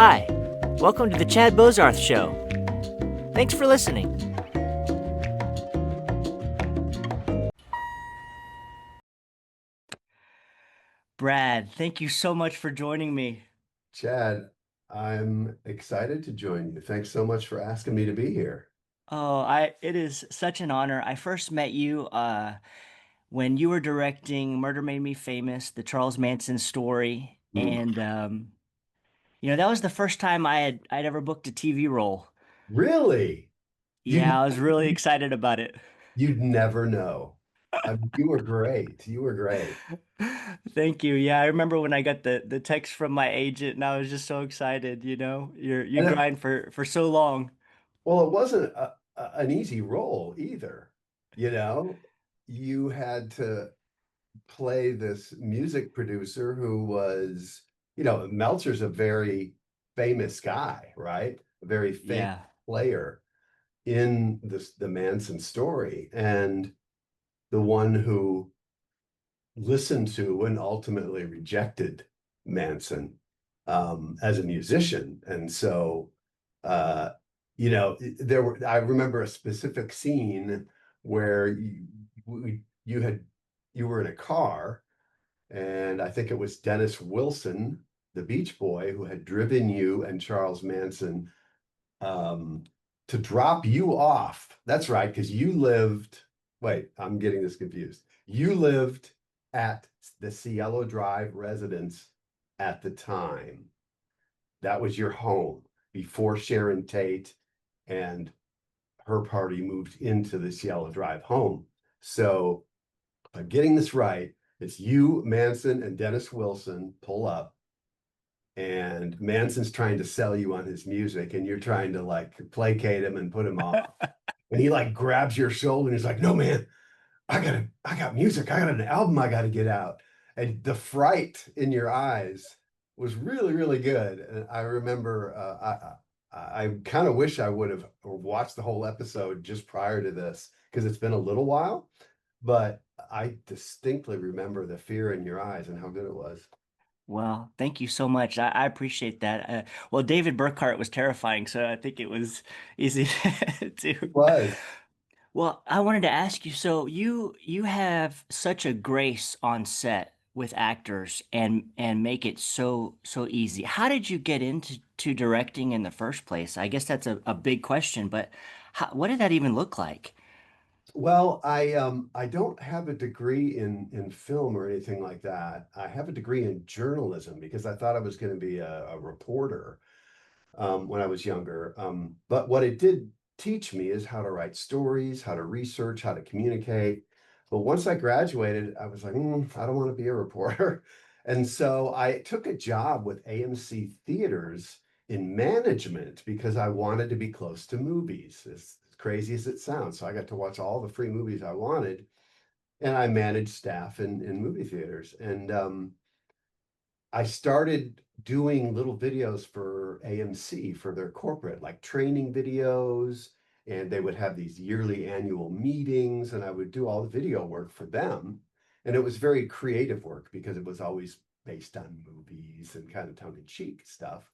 Hi, welcome to the Chad Bozarth Show. Thanks for listening. Brad, thank you so much for joining me. Chad, I'm excited to join you. Thanks so much for asking me to be here. It is such an honor. I first met you when you were directing Murder Made Me Famous, the Charles Manson story, Mm. and that was the first time I'd ever booked a TV role. Really? You'd Yeah, I was really excited about it. you'd never know. I mean, you were great. You were great. Thank you. Yeah, I remember when I got the text from my agent, and I was just so excited. You And it, grind for so long. well, it wasn't an easy role either. You know, you had to play this music producer who was, Meltzer's a very famous guy, right? A very famous Yeah. player in the Manson story, and the one who listened to and ultimately rejected Manson as a musician. And so, uh, I remember a specific scene where you had, you were in a car, and I think it was Dennis Wilson, the Beach Boy, who had driven you and Charles Manson um, to drop you off. That's right, because you lived, wait, I'm getting this confused. You lived at the Cielo Drive residence at the time. That was your home before Sharon Tate and her party moved into the Cielo Drive home. So if I'm getting this right, it's you, Manson, and Dennis Wilson pull up, and Manson's trying to sell you on his music, and you're trying to like placate him and put him off. And he like grabs your shoulder and he's like, "No, man, I got music. I got an album I got to get out." And the fright in your eyes was really, really good. And I remember, I kind of wish I would have watched the whole episode just prior to this because it's been a little while, but I distinctly remember the fear in your eyes and how good it was. Well, thank you so much. I appreciate that. Well, David Burkhart was terrifying, so I think it was easy It to. was. Well, I wanted to ask you, so you have such a grace on set with actors and make it so easy. How did you get into directing in the first place? I guess that's a big question, but what did that even look like? Well, I don't have a degree in film or anything like that. I have a degree in journalism because I thought I was going to be a reporter when I was younger. But what it did teach me is how to write stories, how to research, how to communicate. But once I graduated, I was like, I don't want to be a reporter. And so I took a job with AMC Theaters in management because I wanted to be close to movies, as crazy as it sounds. So I got to watch all the free movies I wanted, and I managed staff in movie theaters. And I started doing little videos for AMC for their corporate, like training videos, and they would have these yearly annual meetings, and I would do all the video work for them. And it was very creative work because it was always based on movies and kind of tongue-in-cheek stuff.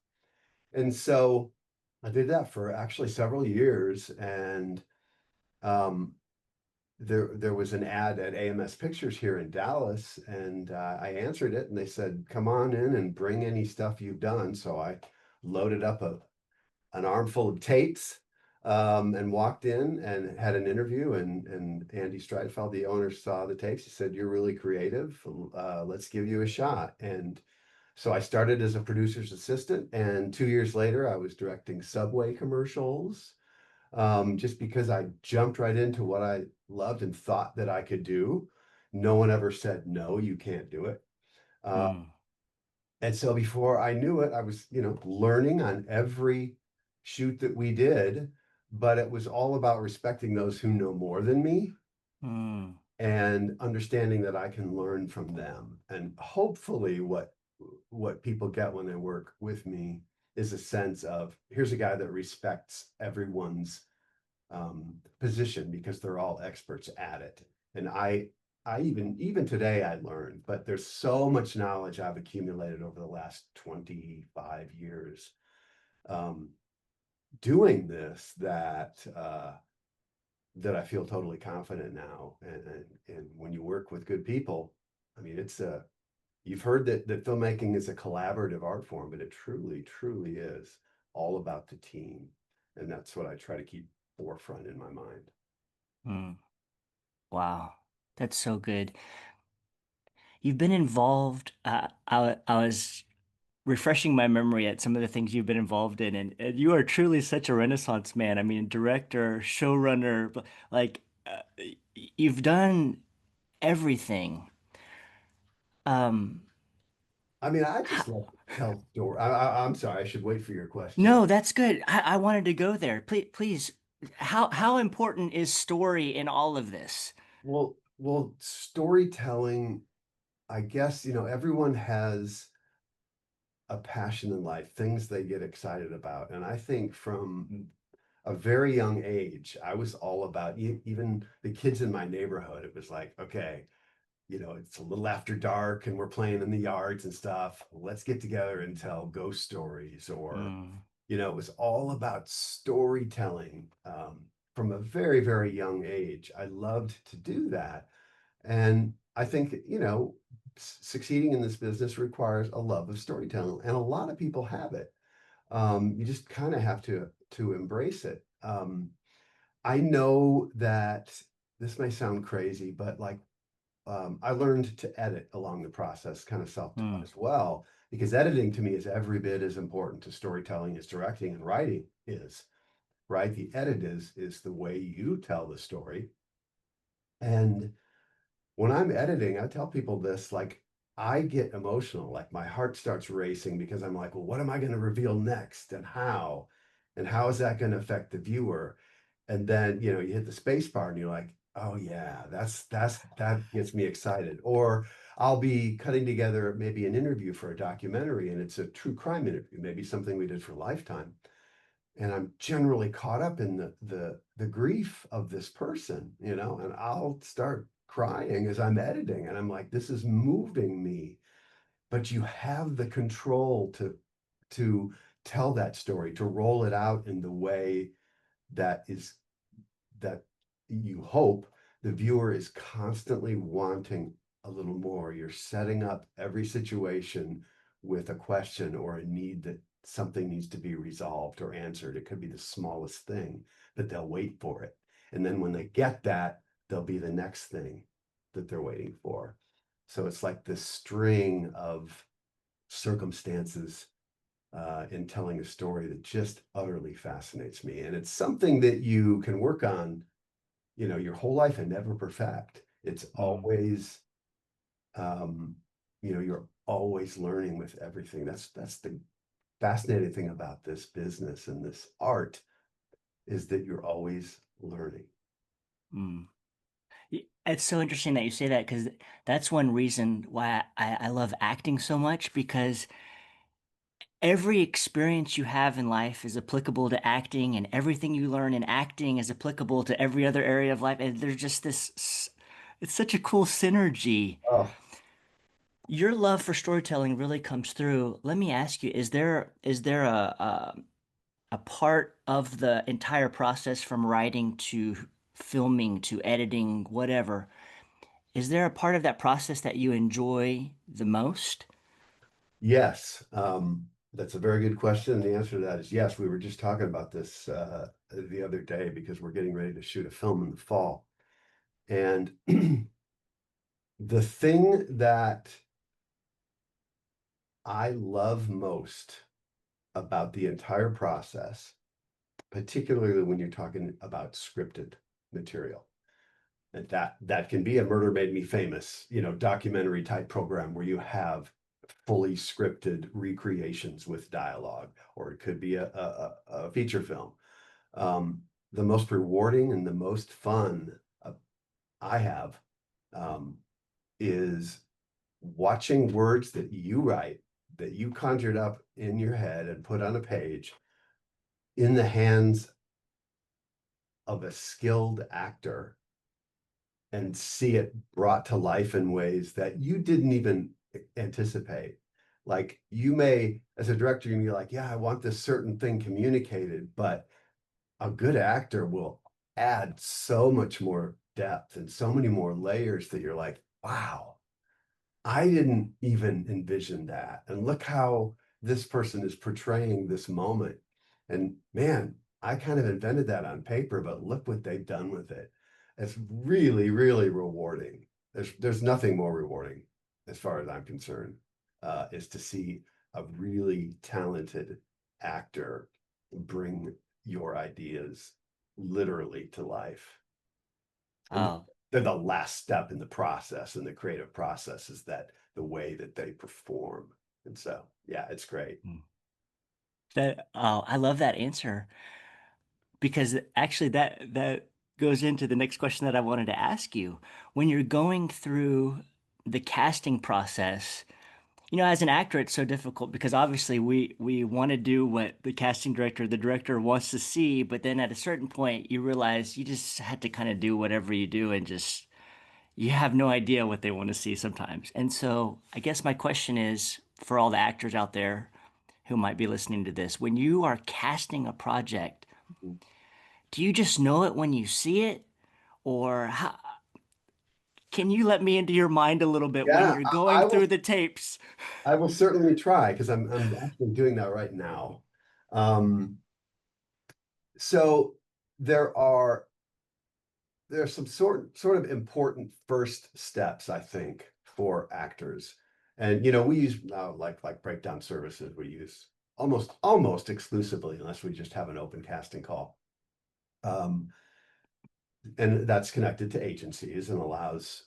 And so I did that for actually several years, and um, there was an ad at AMS Pictures here in Dallas, and I answered it, and they said, "Come on in and bring any stuff you've done." So I loaded up an armful of tapes, and walked in and had an interview. And Andy Streitfeld, the owner, saw the tapes. He said, "You're really creative. Let's give you a shot." And so I started as a producer's assistant, and 2 years later, I was directing Subway commercials, just because I jumped right into what I loved and thought that I could do. No one ever said, no, you can't do it. Uh, Hmm. and so before I knew it, I was, learning on every shoot that we did, but it was all about respecting those who know more than me Hmm. and understanding that I can learn from them. And hopefully what people get when they work with me is a sense of, here's a guy that respects everyone's position because they're all experts at it. And I even today I learned, but there's so much knowledge I've accumulated over the last 25 years um, doing this that I feel totally confident now. And when you work with good people, I mean, it's a you've heard that filmmaking is a collaborative art form, but it truly, truly is all about the team. And that's what I try to keep forefront in my mind. Mm, wow. That's so good. You've been involved. I was refreshing my memory at some of the things you've been involved in, and you are truly such a Renaissance man. I mean, director, showrunner, like you've done everything. Um, I mean, I just ho- love to tell stories. I'm sorry, I should wait for your question. no, that's good. I wanted to go there. Please, how important is story in all of this? Well, storytelling, I guess, everyone has a passion in life, things they get excited about. And I think from a very young age, I was all about even the kids in my neighborhood. It was like, okay, it's a little after dark and we're playing in the yards and stuff. Let's get together and tell ghost stories. Or, Mm, it was all about storytelling from a very, very young age. I loved to do that. And I think, succeeding in this business requires a love of storytelling. And a lot of people have it. You just kind of have to embrace it. I know that this may sound crazy, but like I learned to edit along the process, kind of self-taught mm, as well, because editing to me is every bit as important to storytelling as directing and writing is, right? The edit is the way you tell the story. And when I'm editing, I tell people this, like I get emotional, like my heart starts racing because I'm like, well, what am I going to reveal next and how? And how is that going to affect the viewer? And then, you hit the space bar and you're like, oh yeah, that gets me excited. Or I'll be cutting together maybe an interview for a documentary and it's a true crime interview, maybe something we did for Lifetime. And I'm generally caught up in the grief of this person, and I'll start crying as I'm editing. And I'm like, this is moving me. But you have the control to tell that story, to roll it out in the way that is that you hope the viewer is constantly wanting a little more. You're setting up every situation with a question or a need that something needs to be resolved or answered. It could be the smallest thing, but they'll wait for it. And then when they get that, there'll be the next thing that they're waiting for. So it's like this string of circumstances in telling a story that just utterly fascinates me. And it's something that you can work on, your whole life and never perfect. It's mm, always, um, you're always learning with everything. That's the fascinating thing about this business and this art is that you're always learning. mm. It's so interesting that you say that because that's one reason why I love acting so much because every experience you have in life is applicable to acting, and everything you learn in acting is applicable to every other area of life. And there's just it's such a cool synergy. Oh, Your love for storytelling really comes through. Let me ask you, is there a part of the entire process from writing to filming to editing, whatever? Is there a part of that process that you enjoy the most? yes. That's a very good question. And the answer to that is yes. We were just talking about this the other day because we're getting ready to shoot a film in the fall. And the thing that I love most about the entire process, particularly when you're talking about scripted material, and that can be a Murder Made Me Famous, documentary type program where you have fully scripted recreations with dialogue, or it could be a feature film. The most rewarding and the most fun I have um, is watching words that you write, that you conjured up in your head and put on a page in the hands of a skilled actor and see it brought to life in ways that you didn't even anticipate. Like you may, as a director, you may be like, yeah, I want this certain thing communicated, but a good actor will add so much more depth and so many more layers that you're like, wow, I didn't even envision that. And look how this person is portraying this moment. And man, I kind of invented that on paper, but look what they've done with it. It's really, really rewarding. There's nothing more rewarding, as far as I'm concerned, is to see a really talented actor bring your ideas literally to life. And Oh, they're the last step in the process, and the creative process is that the way that they perform. And so, yeah, it's great. mm. I love that answer because actually that goes into the next question that I wanted to ask you. When you're going through the casting process, as an actor, it's so difficult because obviously we want to do what the casting director, the director wants to see, but then at a certain point you realize you just had to kind of do whatever you do and just you have no idea what they want to see sometimes. And so I guess my question is for all the actors out there who might be listening to this, when you are casting a project, do you just know it when you see it? Or can you let me into your mind a little bit when Yeah, you're I going will. through the tapes? I will certainly try because I'm actually doing that right now. Um, so there are there's some sort of important first steps, I think, for actors. And we use like breakdown services. We use almost exclusively, unless we just have an open casting call. Um, and that's connected to agencies and allows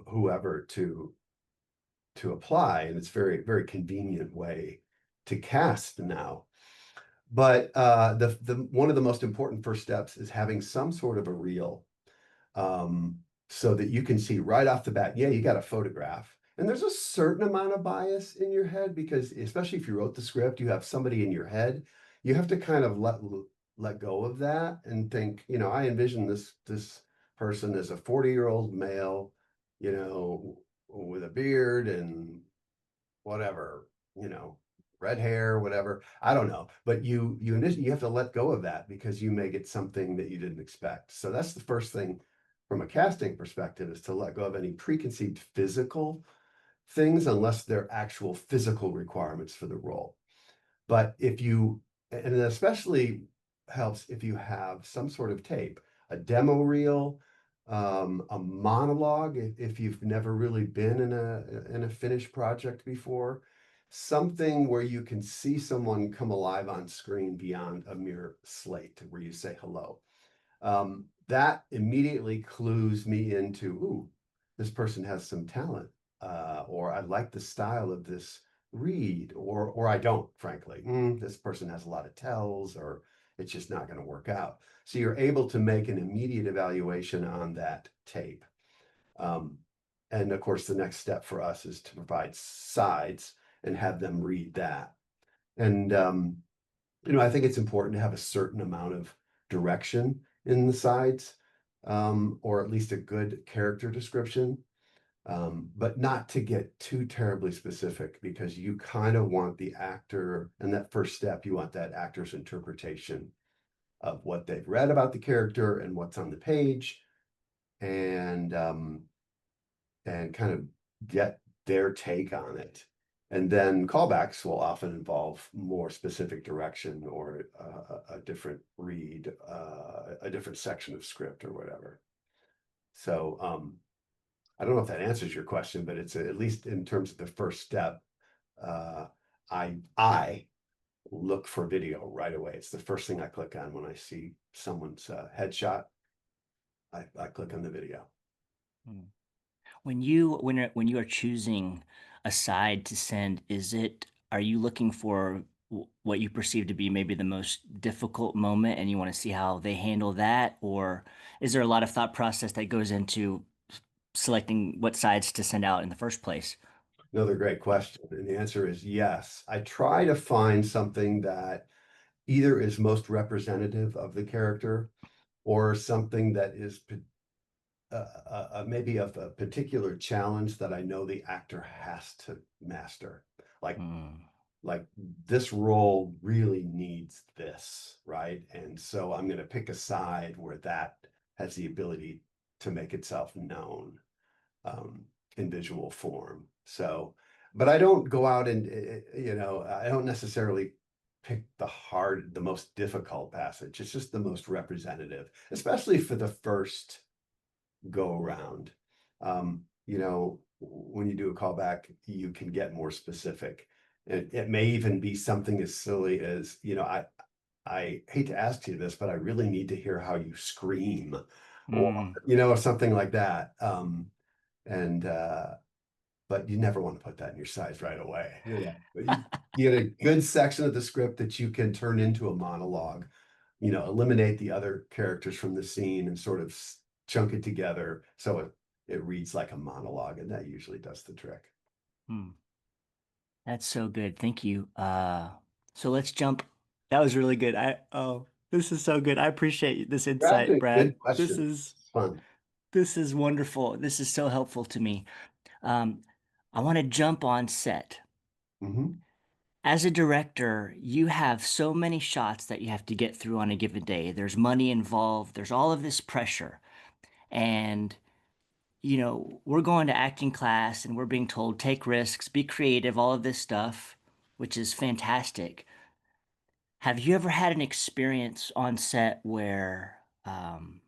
whoever to apply, and it's very convenient way to cast now. But the one of the most important first steps is having some sort of a reel, so that you can see right off the bat, yeah, you got a photograph. And there's a certain amount of bias in your head because, especially if you wrote the script, you have somebody in your head. You have to kind of let go of that and think, I envision this person as a 40-year-old male, with a beard and whatever, red hair, whatever. I don't know. But you have to let go of that because you may get something that you didn't expect. So that's the first thing from a casting perspective, is to let go of any preconceived physical things unless they're actual physical requirements for the role. But and it especially helps if you have some sort of tape, a demo reel, a monologue, if you've never really been in a finished project before, something where you can see someone come alive on screen beyond a mere slate where you say hello. That immediately clues me into, ooh, this person has some talent, or I like the style of this read, or I don't, frankly. This person has a lot of tells, or it's just not going to work out. So you're able to make an immediate evaluation on that tape. Um, and of course, the next step for us is to provide sides and have them read that. And I think it's important to have a certain amount of direction in the sides, or at least a good character description, but not to get too terribly specific because you kind of want the actor, and that first step, you want that actor's interpretation of what they've read about the character and what's on the page, and kind of get their take on it. And then callbacks will often involve more specific direction, or a different read, a different section of script or whatever. So I don't know if that answers your question, but it's at least in terms of the first step. Uh, I look for video right away. It's the first thing I click on when I see someone's headshot. I click on the video. When you are choosing a side to send, are you looking for what you perceive to be maybe the most difficult moment and you want to see how they handle that? Or is there a lot of thought process that goes into selecting what sides to send out in the first place? Another great question. And the answer is yes. I try to find something that either is most representative of the character, or something that is maybe of a particular challenge that I know the actor has to master. Like Mm, like this role really needs this, right? And so I'm going to pick a side where that has the ability to make itself known um, in visual form. So, but I don't go out and, I don't necessarily pick the most difficult passage. It's just the most representative, especially for the first go around. When you do a callback, you can get more specific. It may even be something as silly as, I hate to ask you this, but I really need to hear how you scream, or mm. something like that. And But you never want to put that in your size right away. But you get a good section of the script that you can turn into a monologue, eliminate the other characters from the scene and sort of chunk it together so it reads like a monologue, and that usually does the trick. Hmm. That's so good. Thank you. So let's jump. That was really good. This is so good. I appreciate this You're insight, asking Brad. good questions. It's fun. This is wonderful. This is so helpful to me. Um, I want to jump on set. Mhm. As a director, you have so many shots that you have to get through on a given day. There's money involved. There's all of this pressure. And we're going to acting class and we're being told take risks, be creative, all of this stuff, which is fantastic. Have you ever had an experience on set where the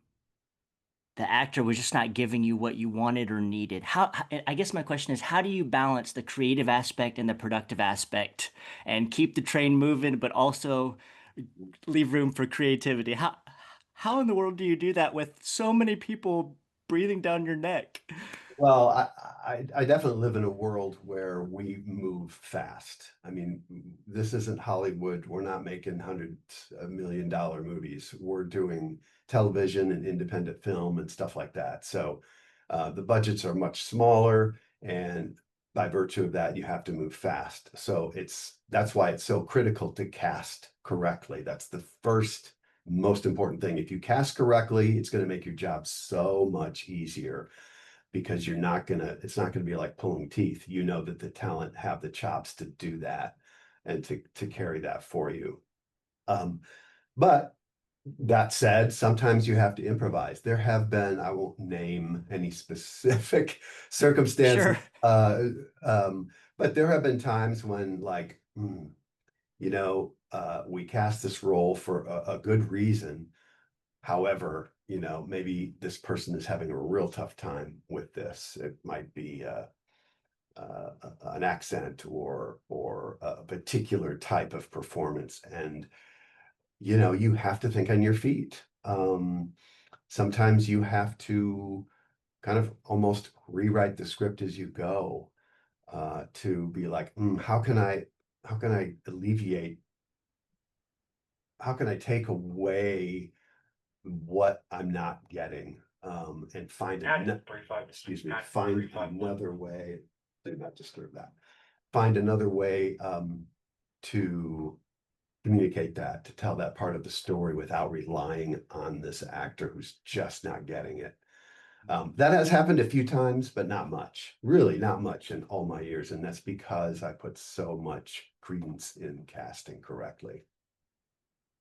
actor was just not giving you what you wanted or needed? I guess my question is, how do you balance the creative aspect and the productive aspect and keep the train moving, but also leave room for creativity? How in the world do you do that with so many people breathing down your neck? Well, I definitely live in a world where we move fast. I mean, this isn't Hollywood. We're not making hundreds of $1 million movies. We're doing television and independent film and stuff like that. So the budgets are much smaller, and by virtue of that, you have to move fast. So that's why it's so critical to cast correctly. That's the first most important thing. If you cast correctly, it's going to make your job so much easier because it's not gonna be like pulling teeth. You know that the talent have the chops to do that and to carry that for you. Um, but that said, sometimes you have to improvise. There have been, I won't name any specific circumstances, Sure. but there have been times when we cast this role for a good reason. However, maybe this person is having a real tough time with this. It might be an accent or a particular type of performance, and you have to think on your feet. Sometimes you have to kind of almost rewrite the script as you go to be like, how can I alleviate, how can I take away what I'm not getting, and find another way. Do not disturb that. Find another way to communicate that, to tell that part of the story without relying on this actor who's just not getting it. That has happened a few times, but not much, really not much in all my years. And that's because I put so much credence in casting correctly.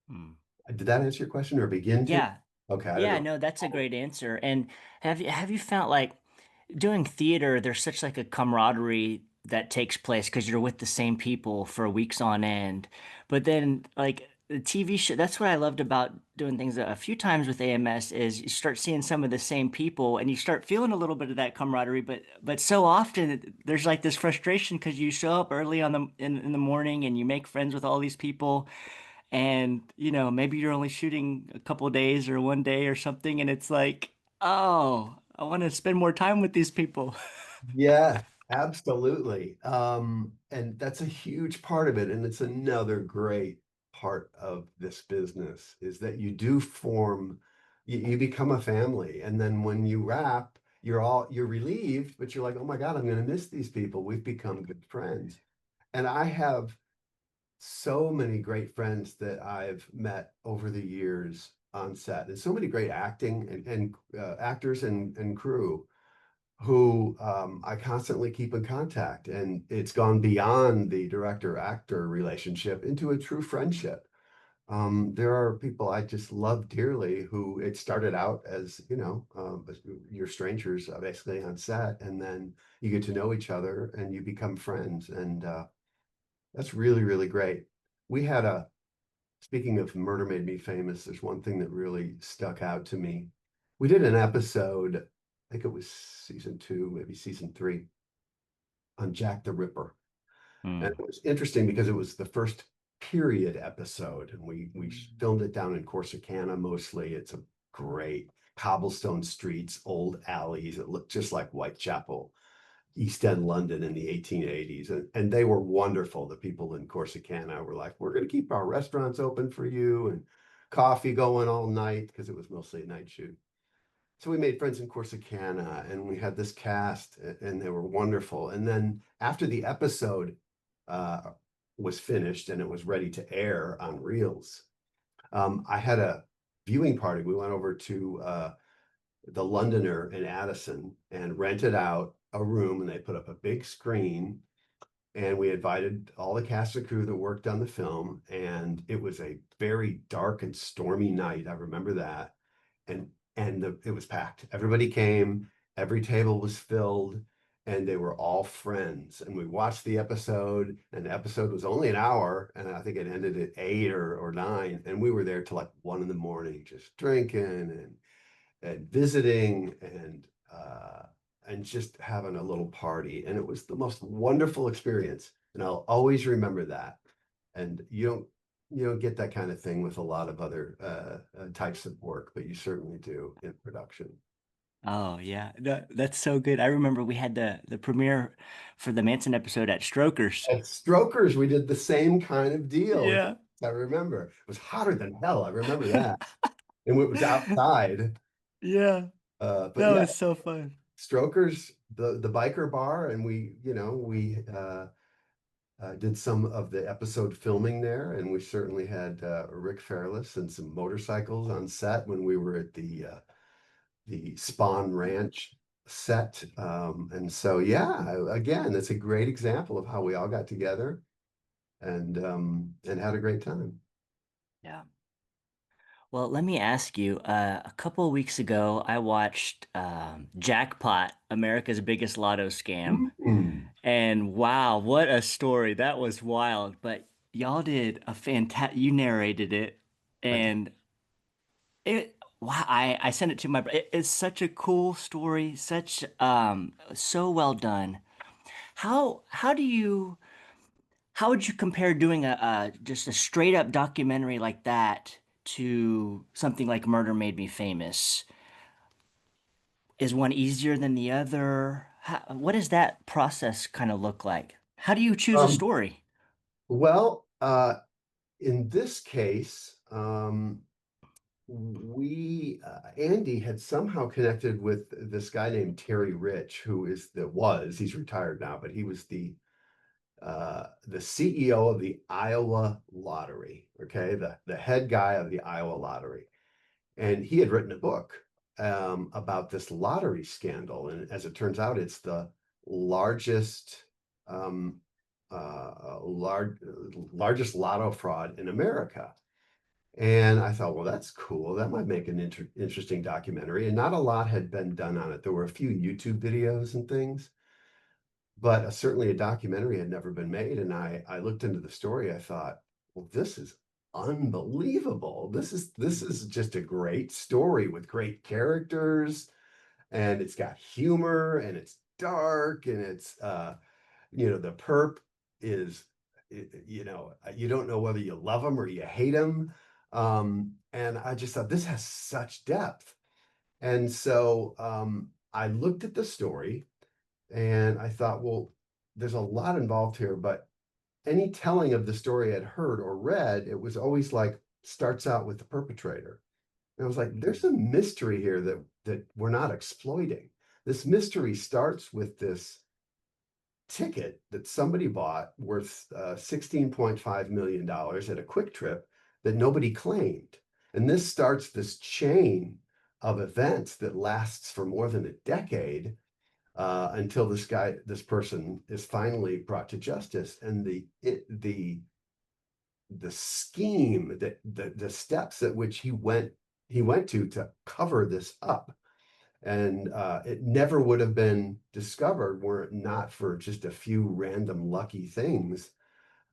Hmm. Did that answer your question or begin to? Yeah. Okay, I don't Yeah, know. no, that's a great answer. And have you found like doing theater, there's such like a camaraderie that takes place because you're with the same people for weeks on end. But then like the TV show, that's what I loved about doing things a few times with AMS is you start seeing some of the same people and you start feeling a little bit of that camaraderie, but so often there's like this frustration because you show up early in the morning and you make friends with all these people and maybe you're only shooting a couple days or one day or something and it's like, oh, I want to spend more time with these people. Yeah, absolutely. And that's a huge part of it. And it's another great part of this business is that you do form, you become a family. And then when you wrap, you're relieved, but you're like, oh my God, I'm going to miss these people. We've become good friends. And I have so many great friends that I've met over the years. on set, and so many great acting and actors and crew who I constantly keep in contact. And it's gone beyond the director-actor relationship into a true friendship. There are people I just love dearly who it started out as, you're strangers basically on set, and then you get to know each other and you become friends. And that's really, really great. We had speaking of Murder Made Me Famous, there's one thing that really stuck out to me. We did an episode, I think it was season two, maybe season three, on Jack the Ripper. And Hmm. it was interesting because it was the first period episode, and we filmed it down in Corsicana mostly. It's a great cobblestone streets, old alleys. It looked just like Whitechapel, East End London in the 1880s. And they were wonderful. The people in Corsicana were like, we're going to keep our restaurants open for you and coffee going all night because it was mostly a night shoot. So we made friends in Corsicana and we had this cast and they were wonderful. And then after the episode uh, was finished and it was ready to air on Reels, I had a viewing party. We went over to the Londoner in Addison and rented out a room, and they put up a big screen, and we invited all the cast and crew that worked on the film. And it was a very dark and stormy night. I remember that. And it was packed. Everybody came, every table was filled, and they were all friends. And we watched the episode, and the episode was only an hour, and I think it ended at 8 or 9. And we were there till like 1 in the morning, just drinking and visiting and just having a little party. And it was the most wonderful experience. And I'll always remember that. And you don't get that kind of thing with a lot of other types of work, but you certainly do in production. Oh yeah, that's so good. I remember we had the premiere for the Manson episode at Strokers. At Strokers, we did the same kind of deal. Yeah. I remember. It was hotter than hell. I remember that. And it was outside. Yeah, But that yeah, was so fun. Strokers, the biker bar, and we did some of the episode filming there, and we certainly had Rick Fairless and some motorcycles on set when we were at the Spawn Ranch set. And so, yeah, again, that's a great example of how we all got together and had a great time. Yeah. Well, let me ask you, a couple of weeks ago, I watched Jackpot, America's Biggest Lotto Scam. Mm. And wow, what a story. That was wild. But y'all did a fantastic, you narrated it. I did. And wow, I sent it to my, it's such a cool story, so well done. How do you, how would you compare doing just a straight up documentary like that to something like Murder Made Me Famous? Is one easier than the other? What does that process kind of look like? How do you choose a Um, story? well, in this case, Andy had somehow connected with this guy named Terry Rich, who he's retired now, but he was the CEO of the Iowa Lottery. Okay, the head guy of the Iowa Lottery, and he had written a book about this lottery scandal. And as it turns out, it's the largest um, largest lotto fraud in America. And I thought, well, that's cool. That might make an interesting documentary. And not a lot had been done on it. There were a few YouTube videos and things, but certainly a documentary had never been made. And I looked into the story. I thought, well, this is unbelievable. This is just a great story with great characters, and it's got humor, and it's dark, and it's the perp is you don't know whether you love him or you hate him. And I just thought this has such depth. And so I looked at the story and I thought, well, there's a lot involved here, but any telling of the story I'd heard or read, it was always like starts out with the perpetrator. And I was like, there's a mystery here that we're not exploiting. This mystery starts with this ticket that somebody bought worth $16.5 million at a Quick Trip that nobody claimed. And this starts this chain of events that lasts for more than a decade until this person is finally brought to justice. And the scheme that the steps at which he went to cover this up, and it never would have been discovered were it not for just a few random lucky things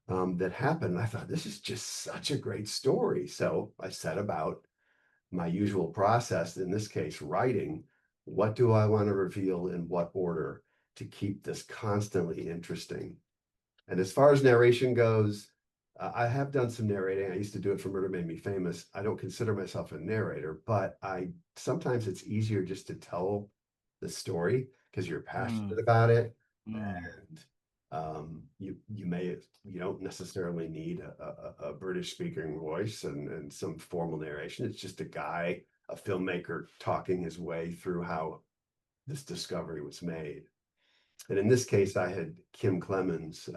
that happened. I thought this is just such a great story, so I set about my usual process, in this case, writing. What do I want to reveal in what order to keep this constantly interesting? And as far as narration goes, I have done some narrating. I used to do it for Murder Made Me Famous. I don't consider myself a narrator, but I sometimes it's easier just to tell the story because you're passionate Mm, about it, mm. and you don't necessarily need a British speaking voice and some formal narration. It's just a guy, a filmmaker, talking his way through how this discovery was made. And in this case, I had Kim Clemens,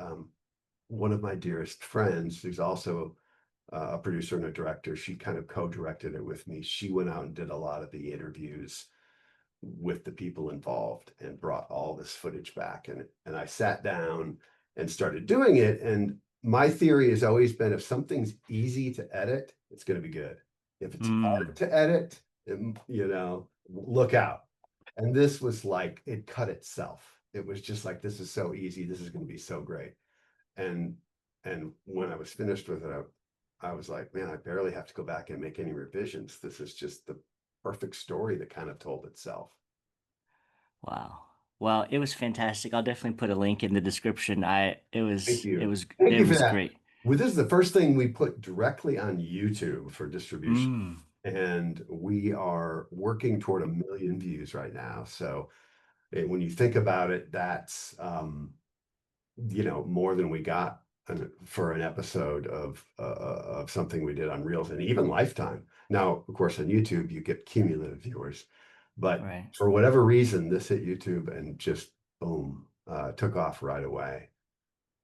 one of my dearest friends, who's also a producer and a director. She kind of co-directed it with me. She went out and did a lot of the interviews with the people involved and brought all this footage back. And I sat down and started doing it. And my theory has always been, if something's easy to edit, it's going to be good. If it's hard Mm. to edit, look out. And this was like, it cut itself. It was just like, this is so easy. This is going to be so great. And and when I was finished with it, I was like, man, I barely have to go back and make any revisions. This is just the perfect story that kind of told itself. Wow. Well, it was fantastic. I'll definitely put a link in the description. Thank It you. was Thank it you for was that. great. Well, this is the first thing we put directly on YouTube for distribution. Mm, And we are working toward 1 million views right now. So when you think about it, that's more than we got for an episode of something we did on Reels and even Lifetime. Now, of course, on YouTube, you get cumulative viewers, but right. for whatever reason, this hit YouTube and just boom, took off right away.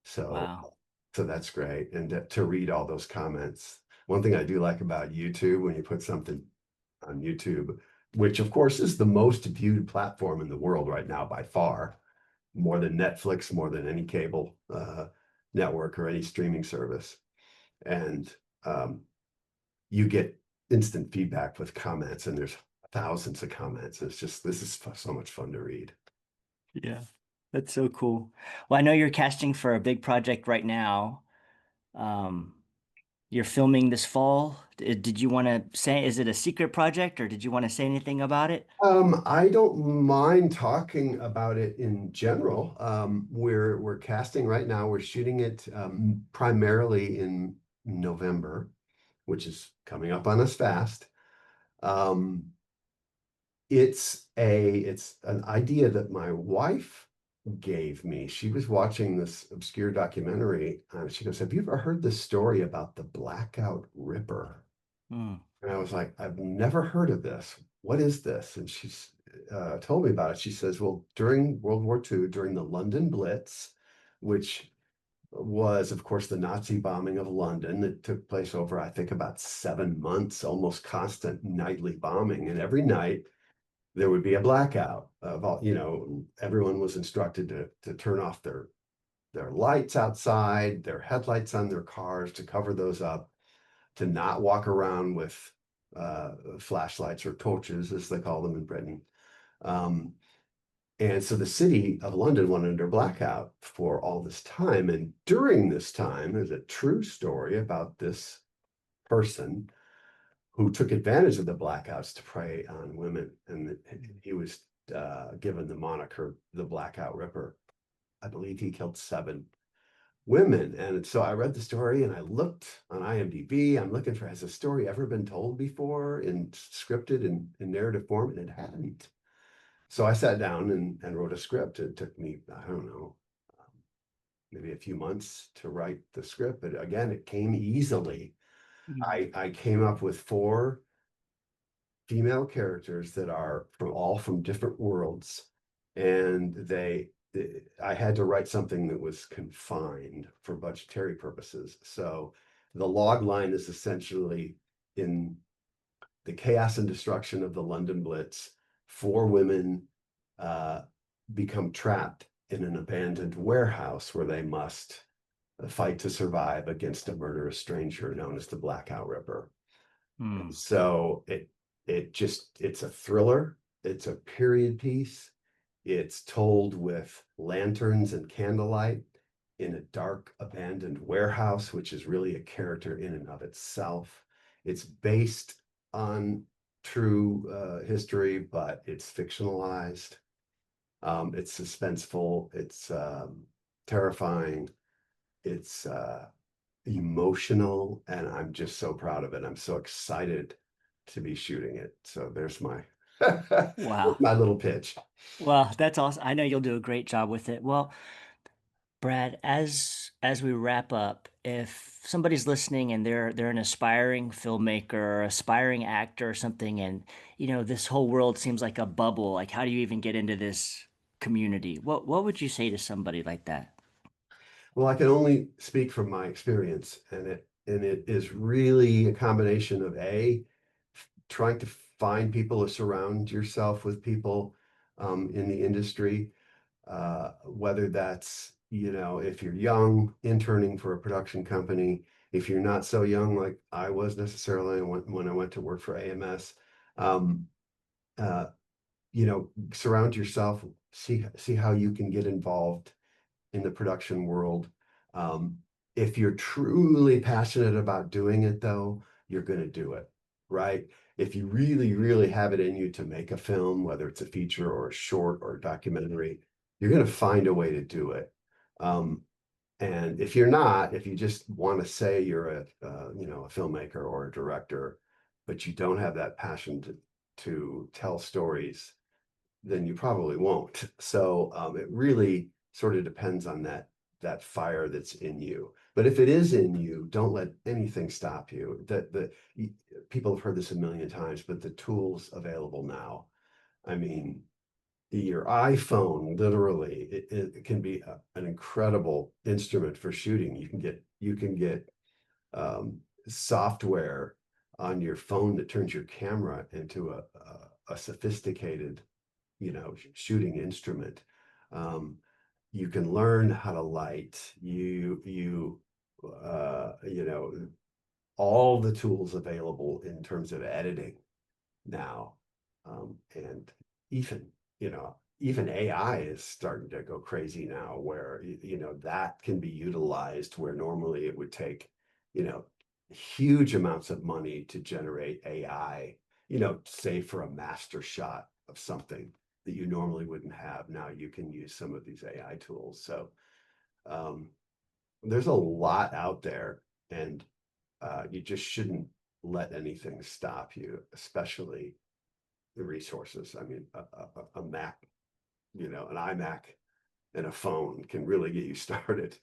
So, Wow. so that's great. And to read all those comments. One thing I do like about YouTube, when you put something on YouTube, which of course is the most viewed platform in the world right now by far, more than Netflix, more than any cable network or any streaming service. And you get instant feedback with comments, and there's thousands of comments. It's just, this is so much fun to read. Yeah. That's so cool. Well, I know you're casting for a big project right now. Um, you're filming this fall. Did you want to say, is it a secret project or did you want to say anything about it? I don't mind talking about it in general. We're casting right now. We're shooting it primarily in November, which is coming up on us fast. Um, it's an idea that my wife gave me. She was watching this obscure documentary. She goes, "Have you ever heard this story about the Blackout Ripper?" Mm, And I was like, "I've never heard of this. What is this?" And she's told me about it. She says, "Well, during World War II, during the London Blitz, which was, of course, the Nazi bombing of London that took place over, I think, about 7 months, almost constant nightly bombing. And every night there would be a blackout of all, everyone was instructed to turn off their lights outside, their headlights on their cars, to cover those up, to not walk around with flashlights or torches, as they call them in Britain. Um, and so the city of London went under blackout for all this time. And during this time, there's a true story about this person who took advantage of the blackouts to prey on women. And he was given the moniker the Blackout Ripper. I believe he killed 7 women. And so I read the story and I looked on IMDb. I'm looking for, has the story ever been told before in scripted in narrative form? And it hadn't. So I sat down and wrote a script. It took me, I don't know, maybe a few months to write the script. But again, it came easily. mm, I came up with 4 female characters that are from different worlds, and I had to write something that was confined for budgetary purposes. So the log line is essentially in the chaos and destruction of the London Blitz, four women uh, become trapped in an abandoned warehouse where they must fight to survive against a murderous stranger known as the Blackout Ripper. Hmm. And so it's a thriller, it's a period piece. It's told with lanterns and candlelight in a dark, abandoned warehouse, which is really a character in and of itself. It's based on true history, but it's fictionalized. It's suspenseful. It's terrifying. It's emotional, and I'm just so proud of it. I'm so excited to be shooting it. So there's my Wow. my little pitch. Well, that's awesome. I know you'll do a great job with it. Well, Brad, as we wrap up, if somebody's listening and they're an aspiring filmmaker or aspiring actor or something, and this whole world seems like a bubble, like how do you even get into this community? What would you say to somebody like that? Well, I can only speak from my experience, and it is really a combination of trying to find people to surround yourself with people in the industry, whether that's, if you're young, interning for a production company, if you're not so young like I was necessarily when I went to work for AMS, um, uh, surround yourself, see how you can get involved in the production world. Um, if you're truly passionate about doing it, though, you're going to do it, right? If you really, really have it in you to make a film, whether it's a feature or a short or a documentary, you're going to find a way to do it. Um, and if you're not, if you just want to say you're a filmmaker or a director, but you don't have that passion to tell stories, then you probably won't. So it really sort of depends on that fire that's in you. But if it is in you, don't let anything stop you. People have heard this a million times, but the tools available now. I mean, your iPhone literally it can be an incredible instrument for shooting. You can get software on your phone that turns your camera into a sophisticated shooting instrument. Um, you can learn how to light. All the tools available in terms of editing now, and even even AI is starting to go crazy now, where that can be utilized where normally it would take you know huge amounts of money to generate AI, say for a master shot of something that you normally wouldn't have. Now you can use some of these AI tools. So um, there's a lot out there, and you just shouldn't let anything stop you, especially the resources. I mean, a Mac, an iMac and a phone can really get you started.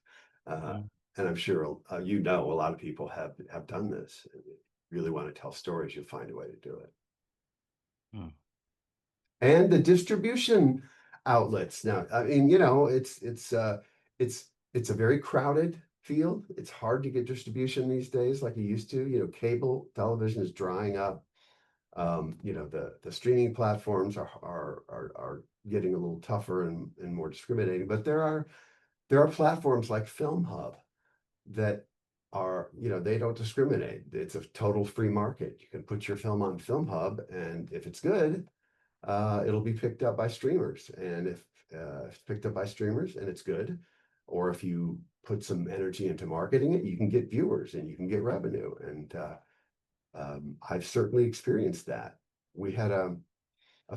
Uh, Mm, and I'm sure a lot of people have done this. And if you really want to tell stories, you'll find a way to do it. mm, And the distribution outlets now. I mean, it's a very crowded field. It's hard to get distribution these days like it used to. Cable television is drying up. The streaming platforms are getting a little tougher and more discriminating, but there are platforms like Film Hub that they don't discriminate. It's a total free market. You can put your film on Film Hub, and if it's good, it'll be picked up by streamers. And if it's picked up by streamers and it's good, or if you put some energy into marketing it, you can get viewers and you can get revenue. And I've certainly experienced that. We had a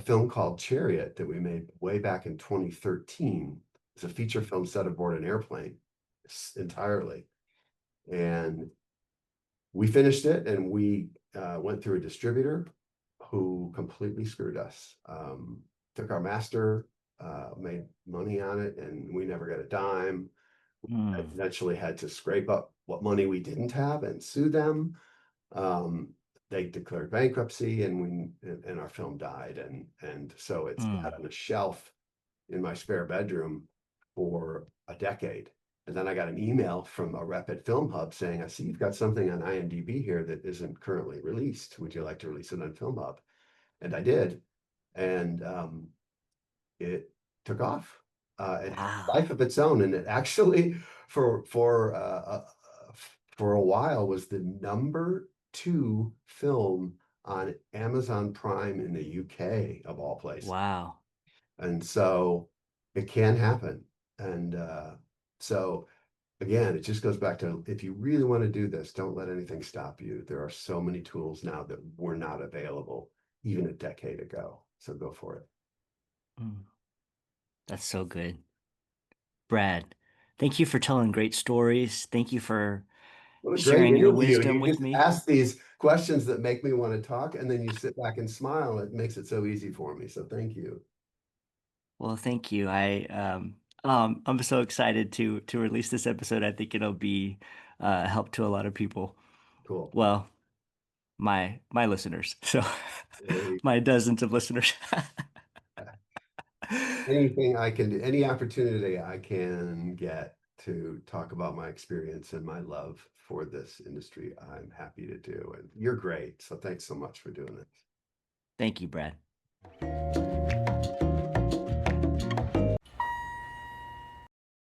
film called Chariot that we made way back in 2013. It's a feature film set aboard an airplane entirely. And we finished it, and we went through a distributor who completely screwed us. Took our master, made money on it, and we never got a dime. mm, Eventually had to scrape up what money we didn't have and sue them. Um, they declared bankruptcy, and our film died, and so it's mm. sat on a shelf in my spare bedroom for a decade. And then I got an email from a rep at Film Hub saying, I see you've got something on IMDb here that isn't currently released. Would you like to release it on Film Hub? And I did. And it took off. It had a Wow. life of its own. And it actually, for a while, was the number two film on Amazon Prime in the UK, of all places. Wow. And so it can happen. And so again, it just goes back to, if you really want to do this, don't let anything stop you. There are so many tools now that were not available even a decade ago. So go for it. Mm, that's so good. Brad, thank you for telling great stories. Thank you for What a great sharing your interview. wisdom You with just me. ask these questions that make me want to talk, and then you sit back and smile. It makes it so easy for me. So thank you. Well, thank you. I'm so excited to release this episode. I think it'll be help to a lot of people. Cool. Well, my listeners. So Very my dozens of listeners. anything I can do, any opportunity I can get to talk about my experience and my love for this industry, I'm happy to do. And you're great. So thanks so much for doing this. Thank you, Brad.